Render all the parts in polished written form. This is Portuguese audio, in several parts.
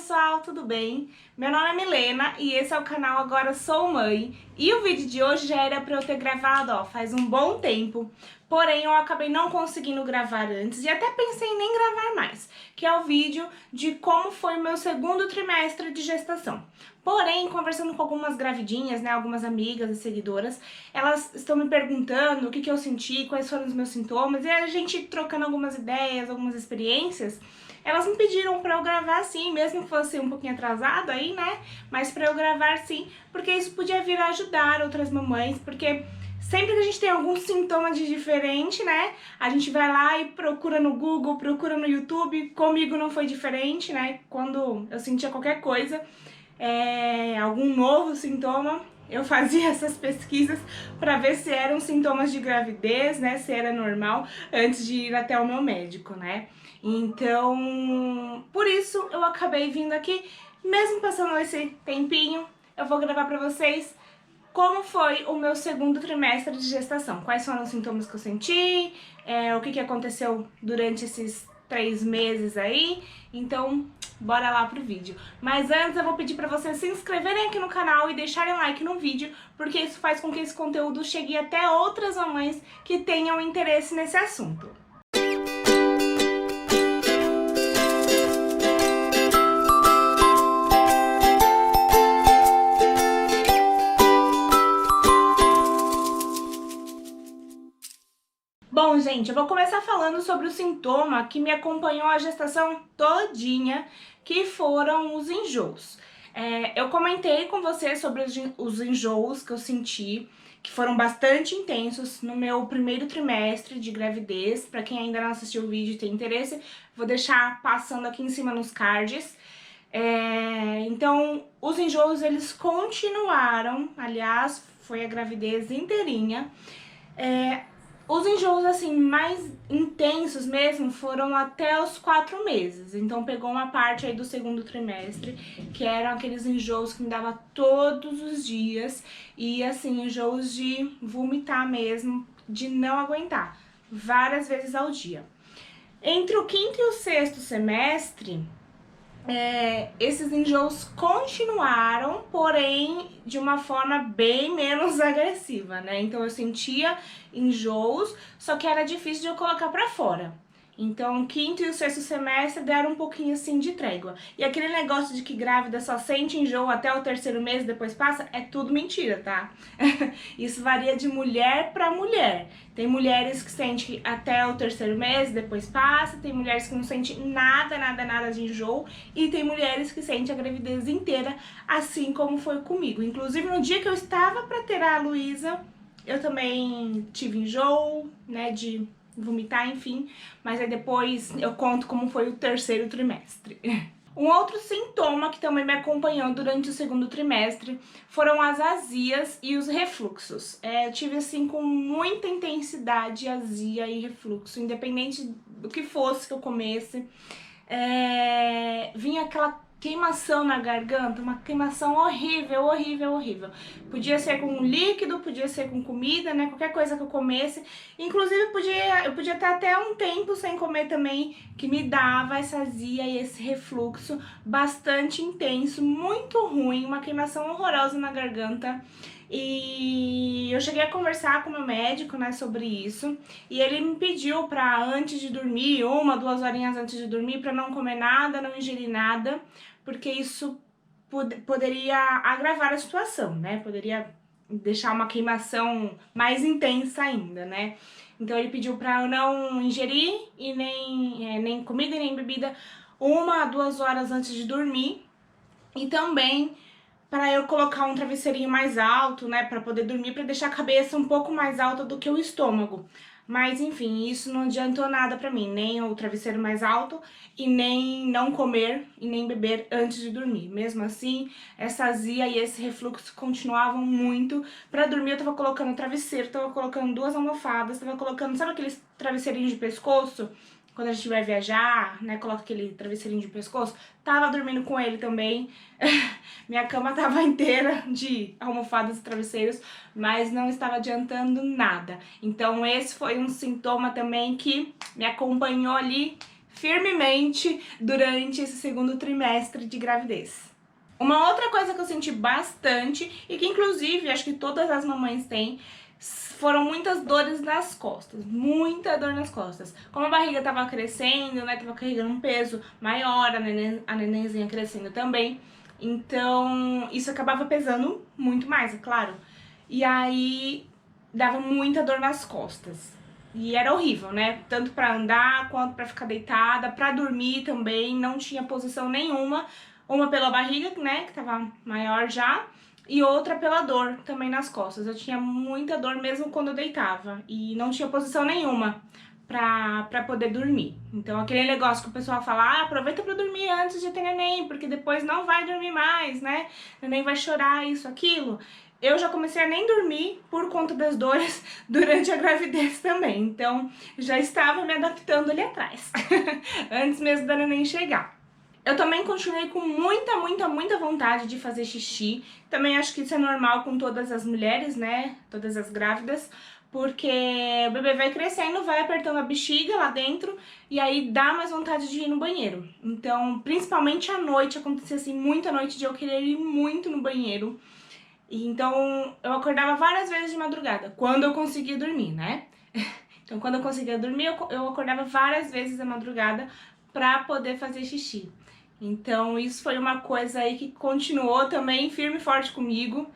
pessoal, tudo bem? Meu nome é Milena e esse é o canal Agora Sou Mãe. E o vídeo de hoje já era pra eu ter gravado, faz um bom tempo. Porém, eu acabei não conseguindo gravar antes e até pensei em nem gravar mais, que é o vídeo de como foi o meu segundo trimestre de gestação. Porém, conversando com algumas gravidinhas, né, algumas amigas e seguidoras, elas estão me perguntando o que eu senti, quais foram os meus sintomas, e a gente trocando algumas ideias, algumas experiências. Elas me pediram pra eu gravar sim, mesmo que fosse um pouquinho atrasado aí, né? Mas pra eu gravar sim, porque isso podia vir a ajudar outras mamães, porque sempre que a gente tem algum sintoma de diferente, né? A gente vai lá e procura no Google, procura no YouTube. Comigo não foi diferente, né? Quando eu sentia qualquer coisa, algum novo sintoma, eu fazia essas pesquisas para ver se eram sintomas de gravidez, né? Se era normal, antes de ir até o meu médico, né? Então, por isso eu acabei vindo aqui, mesmo passando esse tempinho, eu vou gravar pra vocês como foi o meu segundo trimestre de gestação, quais foram os sintomas que eu senti, o que aconteceu durante esses 3 meses aí. Então, bora lá pro vídeo. Mas antes eu vou pedir pra vocês se inscreverem aqui no canal e deixarem um like no vídeo, porque isso faz com que esse conteúdo chegue até outras mamães que tenham interesse nesse assunto. Bom, gente, eu vou começar falando sobre o sintoma que me acompanhou a gestação todinha, que foram os enjoos. Eu comentei com você sobre os enjoos que eu senti, que foram bastante intensos no meu primeiro trimestre de gravidez. Pra quem ainda não assistiu o vídeo e tem interesse, vou deixar passando aqui em cima nos cards. Então, os enjoos, eles continuaram, aliás, foi a gravidez inteirinha. Os enjoos, assim, mais intensos mesmo foram até os 4 meses. Então pegou uma parte aí do segundo trimestre, que eram aqueles enjoos que me dava todos os dias. E, assim, enjoos de vomitar mesmo, de não aguentar, várias vezes ao dia. Entre o quinto e o sexto semestre, esses enjoos continuaram, porém de uma forma bem menos agressiva, né? Então eu sentia enjoos, só que era difícil de eu colocar pra fora. Então o quinto e o sexto semestre deram um pouquinho assim de trégua. E aquele negócio de que grávida só sente enjoo até o terceiro mês e depois passa, é tudo mentira, tá? Isso varia de mulher pra mulher. Tem mulheres que sentem até o terceiro mês, depois passa, tem mulheres que não sentem nada de enjoo, e tem mulheres que sentem a gravidez inteira, assim como foi comigo. Inclusive no dia que eu estava pra ter a Luísa, eu também tive enjoo, né, de vomitar, enfim, mas aí depois eu conto como foi o terceiro trimestre. Um outro sintoma que também me acompanhou durante o segundo trimestre foram as azias e os refluxos. Eu tive, assim, com muita intensidade azia e refluxo, independente do que fosse que eu comesse. Vinha aquela queimação na garganta, uma queimação horrível, horrível, horrível. Podia ser com líquido, podia ser com comida, né, qualquer coisa que eu comesse. Inclusive eu podia estar até um tempo sem comer também, que me dava essa azia e esse refluxo bastante intenso, muito ruim, uma queimação horrorosa na garganta. E eu cheguei a conversar com o meu médico, né, sobre isso, e ele me pediu pra antes de dormir, 1, 2 horinhas antes de dormir, pra não comer nada, não ingerir nada, porque isso poderia agravar a situação, né, poderia deixar uma queimação mais intensa ainda, né. Então ele pediu pra eu não ingerir e nem comida e nem bebida 1 a 2 horas antes de dormir, e também para eu colocar um travesseirinho mais alto, né, para poder dormir, para deixar a cabeça um pouco mais alta do que o estômago. Mas enfim, isso não adiantou nada pra mim, nem o travesseiro mais alto e nem não comer e nem beber antes de dormir. Mesmo assim, essa azia e esse refluxo continuavam muito. Pra dormir eu tava colocando travesseiro, tava colocando 2 almofadas, tava colocando, sabe aqueles travesseirinhos de pescoço? Quando a gente vai viajar, né, coloca aquele travesseirinho de pescoço, tava dormindo com ele também. Minha cama tava inteira de almofadas e travesseiros, mas não estava adiantando nada. Então esse foi um sintoma também que me acompanhou ali firmemente durante esse segundo trimestre de gravidez. Uma outra coisa que eu senti bastante, e que inclusive acho que todas as mamães têm, foram muitas dores nas costas, muita dor nas costas. Como a barriga tava crescendo, né, tava carregando um peso maior, a nenenzinha crescendo também, então isso acabava pesando muito mais, é claro. E aí dava muita dor nas costas. E era horrível, né? Tanto pra andar, quanto pra ficar deitada, pra dormir também, não tinha posição nenhuma. Uma pela barriga, né, que tava maior já, e outra pela dor também nas costas. Eu tinha muita dor mesmo quando eu deitava, e não tinha posição nenhuma pra poder dormir. Então aquele negócio que o pessoal fala, ah, aproveita pra dormir antes de ter neném, porque depois não vai dormir mais, né? Neném vai chorar, isso, aquilo. Eu já comecei a nem dormir por conta das dores durante a gravidez também, então já estava me adaptando ali atrás, antes mesmo da neném chegar. Eu também continuei com muita vontade de fazer xixi, também acho que isso é normal com todas as mulheres, né, todas as grávidas, porque o bebê vai crescendo, vai apertando a bexiga lá dentro e aí dá mais vontade de ir no banheiro. Então, principalmente à noite, acontecia assim, muita noite de eu querer ir muito no banheiro. Então, eu acordava várias vezes de madrugada, quando eu conseguia dormir, né? Então, quando eu conseguia dormir, eu acordava várias vezes da madrugada pra poder fazer xixi. Então, isso foi uma coisa aí que continuou também firme e forte comigo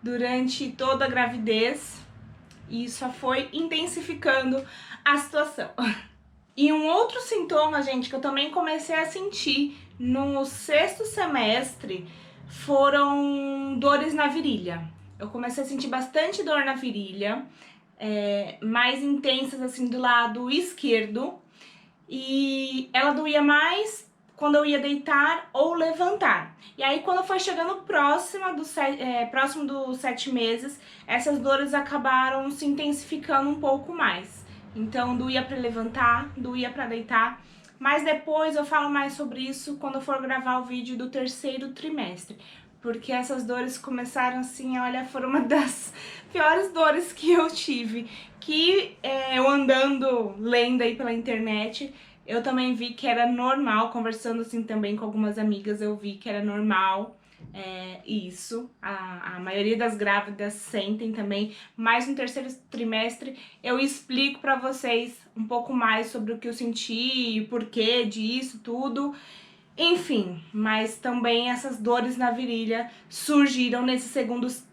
durante toda a gravidez e só foi intensificando a situação. E um outro sintoma, gente, que eu também comecei a sentir no 6º semestre foram dores na virilha. Eu comecei a sentir bastante dor na virilha, mais intensas assim do lado esquerdo, e ela doía mais quando eu ia deitar ou levantar. E aí quando foi chegando próximo dos 7 meses, essas dores acabaram se intensificando um pouco mais. Então doía para levantar, doía para deitar. Mas depois eu falo mais sobre isso quando eu for gravar o vídeo do 3º trimestre. Porque essas dores começaram assim, olha, foram uma das piores dores que eu tive. Que eu andando, lendo aí pela internet, eu também vi que era normal, conversando assim também com algumas amigas, eu vi que era normal isso. A maioria das grávidas sentem também, mas no 3º trimestre eu explico pra vocês um pouco mais sobre o que eu senti e porquê disso, tudo. Enfim, mas também essas dores na virilha surgiram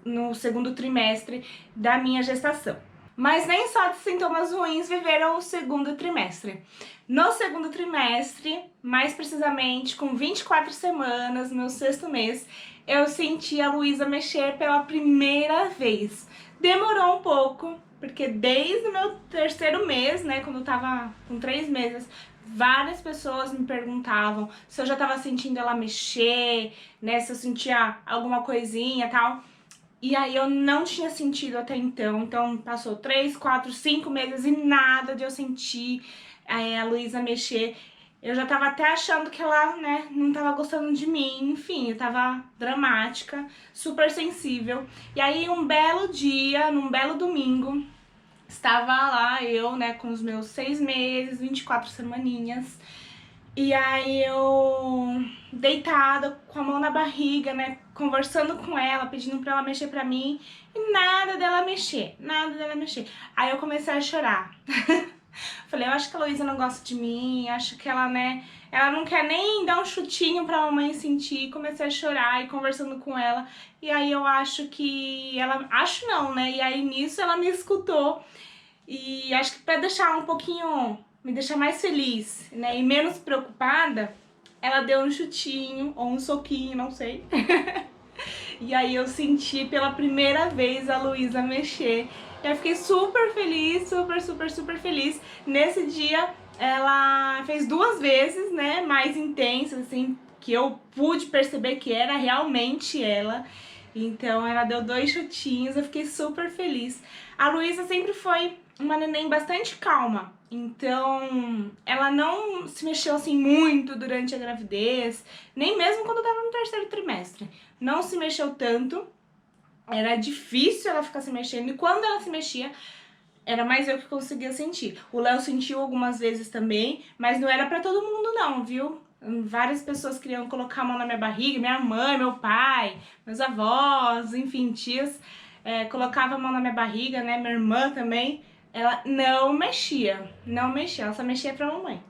no segundo trimestre da minha gestação. Mas nem só de sintomas ruins viveram o 2º trimestre. No 2º trimestre, mais precisamente com 24 semanas, meu 6º mês, eu senti a Luísa mexer pela primeira vez. Demorou um pouco, porque desde o meu 3º mês, né, quando eu tava com 3 meses, várias pessoas me perguntavam se eu já tava sentindo ela mexer, né, se eu sentia alguma coisinha e tal. E aí eu não tinha sentido até então passou 3, 4, 5 meses e nada de eu sentir a Luísa mexer. Eu já tava até achando que ela, né, não tava gostando de mim, enfim, eu tava dramática, super sensível. E aí um belo dia, num belo domingo, estava lá eu, né, com os meus 6 meses, 24 semaninhas, e aí eu deitada, com a mão na barriga, né, conversando com ela, pedindo pra ela mexer pra mim, e nada dela mexer, nada dela mexer. Aí eu comecei a chorar. Falei, eu acho que a Luísa não gosta de mim, acho que ela, né, ela não quer nem dar um chutinho pra mamãe sentir. Comecei a chorar e conversando com ela, e aí eu acho que ela, acho não, né, e aí nisso ela me escutou, e acho que pra deixar um pouquinho, me deixar mais feliz, né, e menos preocupada, ela deu um chutinho, ou um soquinho, não sei. E aí eu senti pela primeira vez a Luísa mexer. Eu fiquei super feliz, super feliz. Nesse dia ela fez 2 vezes, né, mais intensas, assim, que eu pude perceber que era realmente ela. Então ela deu 2 chutinhos, eu fiquei super feliz. A Luísa sempre foi uma neném bastante calma, então ela não se mexeu assim muito durante a gravidez, nem mesmo quando estava no 3º trimestre. Não se mexeu tanto, era difícil ela ficar se mexendo, e quando ela se mexia, Era mais eu que conseguia sentir. O Léo sentiu algumas vezes também, mas não era pra todo mundo não, viu? Várias pessoas queriam colocar a mão na minha barriga, minha mãe, meu pai, meus avós, enfim, tias, colocava a mão na minha barriga, né? Minha irmã também. Ela não mexia, ela só mexia pra mamãe.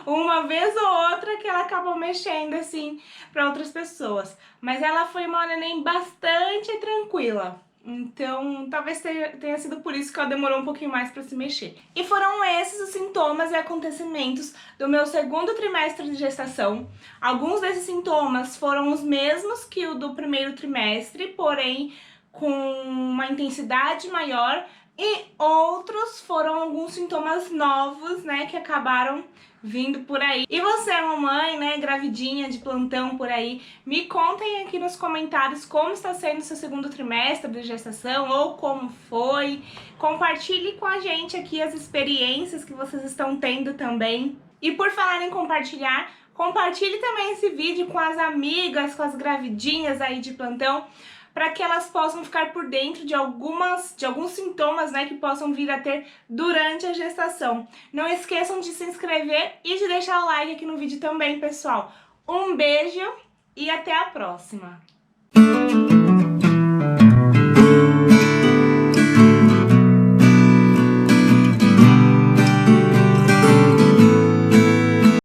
Uma vez ou outra que ela acabou mexendo assim para outras pessoas. Mas ela foi uma neném bastante tranquila. Então, talvez tenha sido por isso que ela demorou um pouquinho mais para se mexer. E foram esses os sintomas e acontecimentos do meu segundo trimestre de gestação. Alguns desses sintomas foram os mesmos que o do primeiro trimestre, porém com uma intensidade maior, e outros foram alguns sintomas novos, né, que acabaram vindo por aí. E você, mamãe, né, gravidinha de plantão por aí, me contem aqui nos comentários como está sendo o seu segundo trimestre de gestação ou como foi. Compartilhe com a gente aqui as experiências que vocês estão tendo também. E por falar em compartilhar, compartilhe também esse vídeo com as amigas, com as gravidinhas aí de plantão, para que elas possam ficar por dentro de alguns sintomas, né, que possam vir a ter durante a gestação. Não esqueçam de se inscrever e de deixar o like aqui no vídeo também, pessoal. Um beijo e até a próxima!